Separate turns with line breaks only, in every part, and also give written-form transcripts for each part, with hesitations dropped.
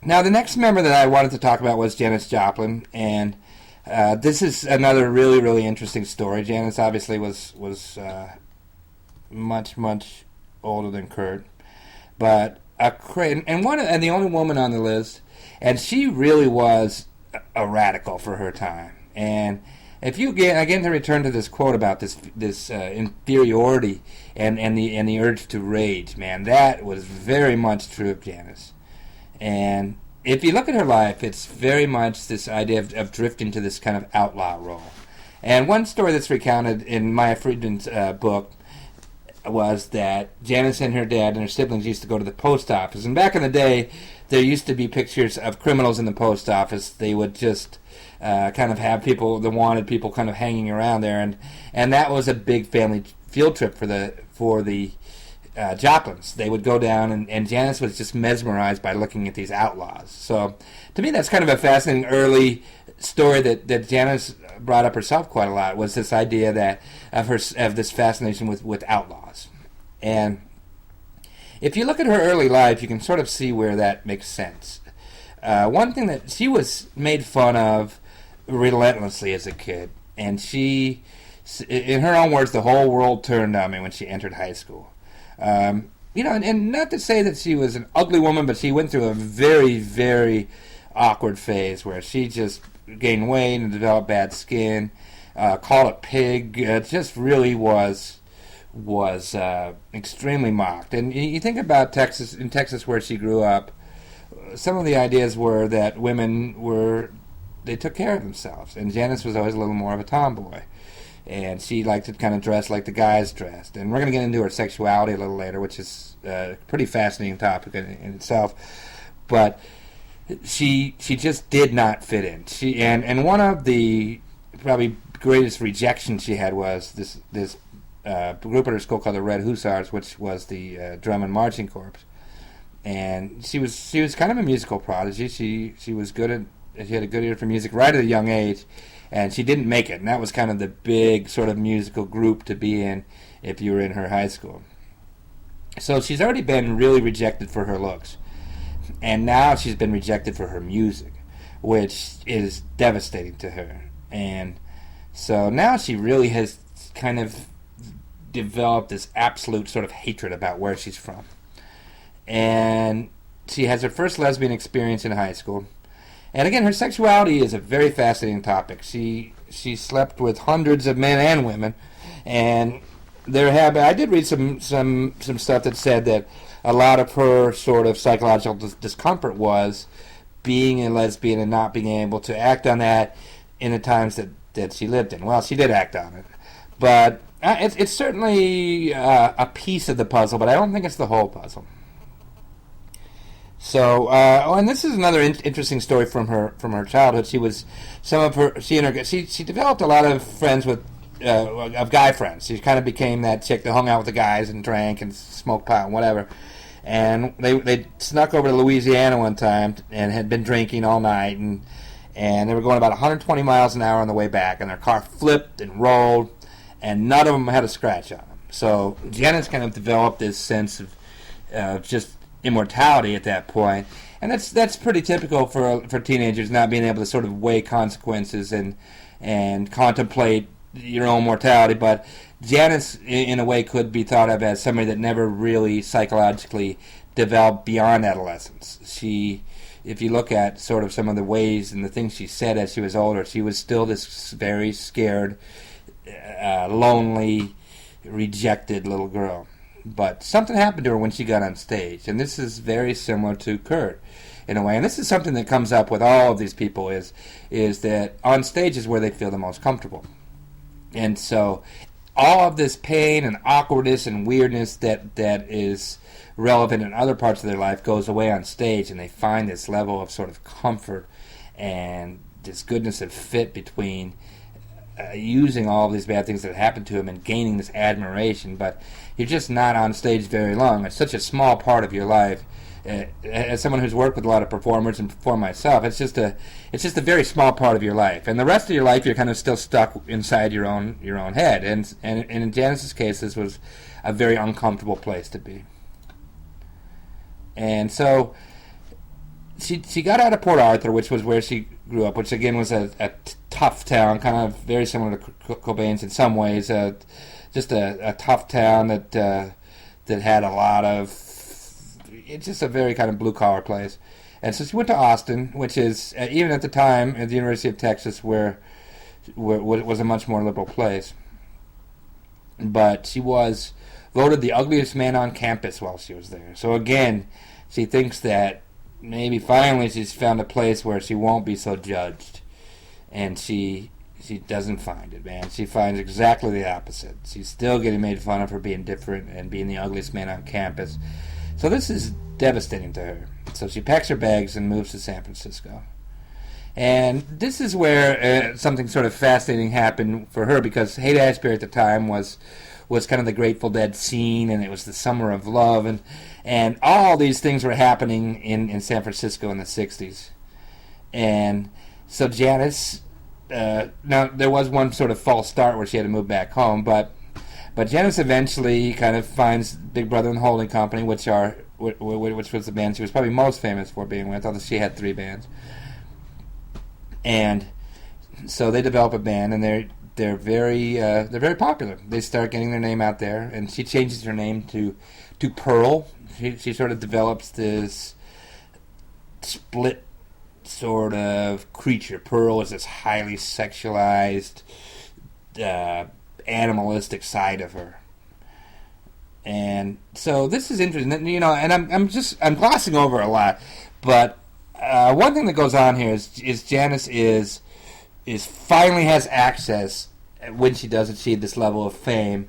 Now, the next member that I wanted to talk about was Janis Joplin, and this is another really, really interesting story. Janis obviously was much, much older than Kurt, but and the only woman on the list, and she really was a radical for her time. And if you again to return to this quote about this inferiority and the urge to rage, man, that was very much true of Janis. And if you look at her life, it's very much this idea of drifting to this kind of outlaw role. And one story that's recounted in Maya Friedman's book was that Janis and her dad and her siblings used to go to the post office. And back in the day, there used to be pictures of criminals in the post office. They would just kind of have the wanted people kind of hanging around there. And that was a big family field trip for the Joplins. They would go down, and Janis was just mesmerized by looking at these outlaws. So to me, that's kind of a fascinating early story that Janis brought up herself quite a lot, was this idea of this fascination with outlaws. And if you look at her early life, you can sort of see where that makes sense. One thing that she was made fun of relentlessly as a kid, and she, in her own words, the whole world turned on me when she entered high school. And not to say that she was an ugly woman, but she went through a very, very awkward phase where she just gained weight and developed bad skin, called a pig. It just really was extremely mocked. And you think about Texas where she grew up, some of the ideas were that they took care of themselves, and Janis was always a little more of a tomboy. And she liked to kind of dress like the guys dressed. And we're going to get into her sexuality a little later, which is a pretty fascinating topic in itself. But she just did not fit in. And one of the probably greatest rejections she had was this group at her school called the Red Hussars, which was the drum and marching corps. And she was kind of a musical prodigy. She was good she had a good ear for music right at a young age. And she didn't make it, and that was kind of the big sort of musical group to be in if you were in her high school. So she's already been really rejected for her looks, and now she's been rejected for her music, which is devastating to her. And so now she really has kind of developed this absolute sort of hatred about where she's from. And she has her first lesbian experience in high school. And again, her sexuality is a very fascinating topic. She slept with hundreds of men and women, and I did read some stuff that said that a lot of her sort of psychological discomfort was being a lesbian and not being able to act on that in the times that she lived in. Well, she did act on it, but it's certainly a piece of the puzzle, but I don't think it's the whole puzzle. So, and this is another interesting story from her childhood. She developed a lot of friends of guy friends. She kind of became that chick that hung out with the guys and drank and smoked pot and whatever. And they snuck over to Louisiana one time and had been drinking all night, and they were going about 120 miles an hour on the way back, and their car flipped and rolled, and none of them had a scratch on them. So Janis kind of developed this sense of just immortality at that point, and that's pretty typical for teenagers, not being able to sort of weigh consequences and contemplate your own mortality. But Janis, in a way, could be thought of as somebody that never really psychologically developed beyond adolescence. If you look at sort of some of the ways and the things she said as she was older, she was still this very scared, lonely, rejected little girl. But something happened to her when she got on stage, and this is very similar to Kurt in a way. And this is something that comes up with all of these people is that on stage is where they feel the most comfortable. And so all of this pain and awkwardness and weirdness that is relevant in other parts of their life goes away on stage, and they find this level of sort of comfort and this goodness of fit between using all of these bad things that happened to him and gaining this admiration. But you're just not on stage very long. It's such a small part of your life. As someone who's worked with a lot of performers and performed myself, it's just a very small part of your life. And the rest of your life, you're kind of still stuck inside your own head. And in Janis's case, this was a very uncomfortable place to be. And so she got out of Port Arthur, which was where she grew up, which again was a tough town, kind of very similar to Cobain's in some ways. Just a tough town that had a lot of. It's just a very kind of blue collar place, and so she went to Austin, which is even at the time at the University of Texas, where was a much more liberal place. But she was voted the ugliest man on campus while she was there. So again, she thinks that maybe finally she's found a place where she won't be so judged, and she doesn't find it, man. She finds exactly the opposite. She's still getting made fun of for being different and being the ugliest man on campus. So this is devastating to her. So she packs her bags and moves to San Francisco. And this is where something sort of fascinating happened for her, because Haight-Ashbury at the time was kind of the Grateful Dead scene, and it was the summer of love, and all these things were happening in San Francisco in the 60s. And so Janis, now there was one sort of false start where she had to move back home, but Janis eventually kind of finds Big Brother and the Holding Company, which was the band she was probably most famous for being with, although she had 3 bands. And so they develop a band, and they're very popular. They start getting their name out there, and she changes her name to Pearl. She sort of develops this split sort of creature. Pearl is this highly sexualized, animalistic side of her. And so this is interesting, you know. And I'm glossing over a lot, but one thing that goes on here is Janis is finally has access, when she does achieve this level of fame.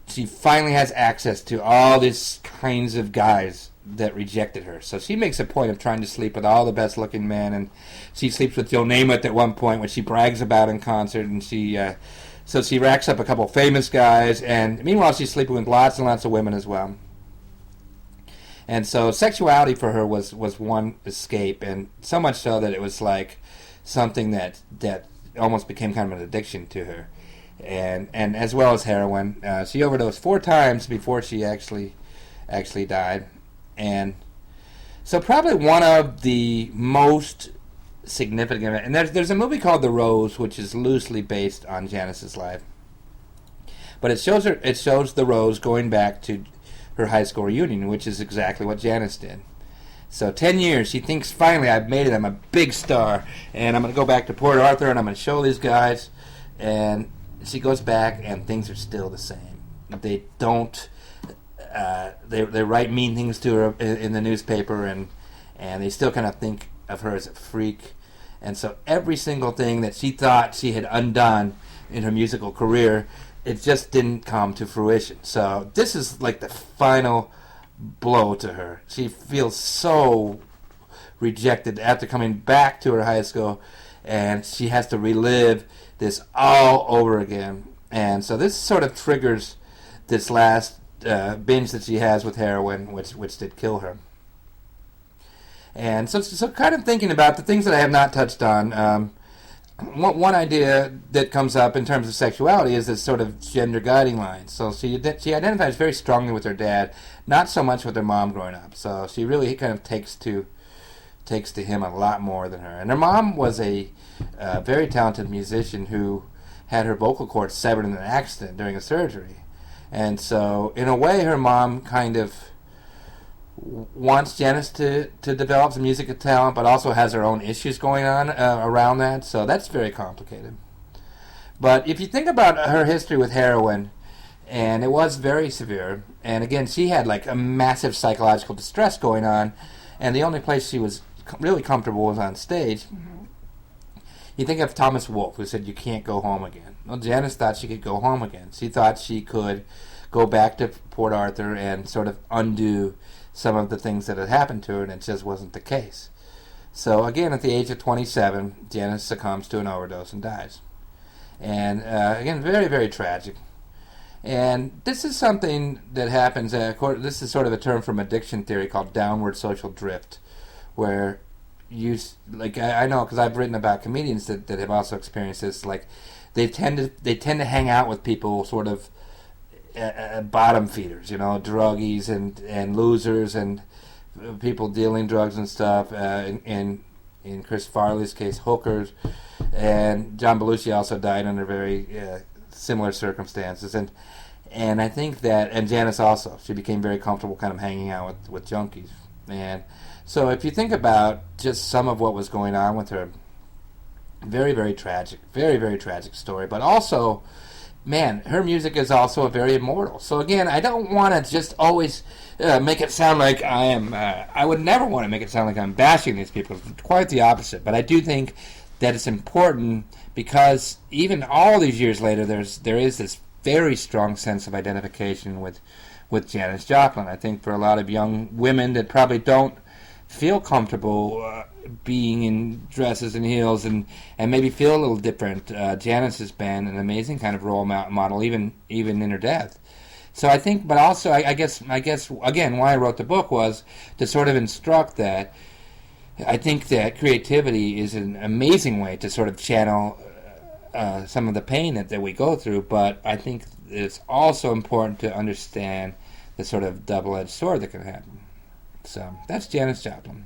She finally has access to all these kinds of guys that rejected her. So she makes a point of trying to sleep with all the best-looking men, and she sleeps with Joe Namath at one point, which she brags about in concert, and so she racks up a couple famous guys, and meanwhile she's sleeping with lots and lots of women as well. And so sexuality for her was one escape, and so much so that it was like something that almost became kind of an addiction to her. And as well as heroin. She overdosed 4 times before she actually died. And so probably one of the most significant, and there's a movie called The Rose, which is loosely based on Janis's life. But it shows the Rose going back to her high school reunion, which is exactly what Janis did. So 10 years, she thinks, finally, I've made it, I'm a big star, and I'm going to go back to Port Arthur, and I'm going to show these guys. And she goes back, and things are still the same. They don't, they write mean things to her in the newspaper, and they still kind of think of her as a freak. And so every single thing that she thought she had undone in her musical career, it just didn't come to fruition. So this is like the final blow to her. She feels so rejected after coming back to her high school, and she has to relive this all over again. And so this sort of triggers this last binge that she has with heroin, which did kill her. And so kind of thinking about the things that I have not touched on, one idea that comes up in terms of sexuality is this sort of gender guiding line. So she identifies very strongly with her dad, not so much with her mom growing up. So she really kind of takes to him a lot more than her. And her mom was a very talented musician who had her vocal cords severed in an accident during a surgery. And so in a way, her mom kind of wants Janis to develop some musical talent, but also has her own issues going on around that, so that's very complicated. But if you think about her history with heroin, and it was very severe, and again, she had like a massive psychological distress going on, and the only place she was really comfortable was on stage. You think of Thomas Wolfe, who said, "You can't go home again." Well, Janis thought she could go home again. She thought she could go back to Port Arthur and sort of undo some of the things that had happened to her, and it just wasn't the case. So again, at the age of 27, Janis succumbs to an overdose and dies. And again, very, very tragic. And this is something that happens, this is sort of a term from addiction theory called downward social drift, where I know because I've written about comedians that have also experienced this, like they tend to hang out with people sort of bottom feeders, druggies and losers, and people dealing drugs and stuff. In Chris Farley's case, hookers, and John Belushi also died under very similar circumstances. And I think that, and Janis also, she became very comfortable kind of hanging out with junkies. And so if you think about just some of what was going on with her, very, very tragic story. But also, man, her music is also very immortal. So again, I don't want to just always make it sound like I am, I would never want to make it sound like I'm bashing these people. Quite the opposite. But I do think that it's important because even all these years later, there is this very strong sense of identification with Janis Joplin. I think for a lot of young women that probably don't feel comfortable being in dresses and heels and maybe feel a little different, Janis has been an amazing kind of role model, even in her death. So I think, but also I guess again, why I wrote the book was to sort of instruct that I think that creativity is an amazing way to sort of channel some of the pain that we go through, but I think it's also important to understand the sort of double-edged sword that can happen. So that's Janis Joplin.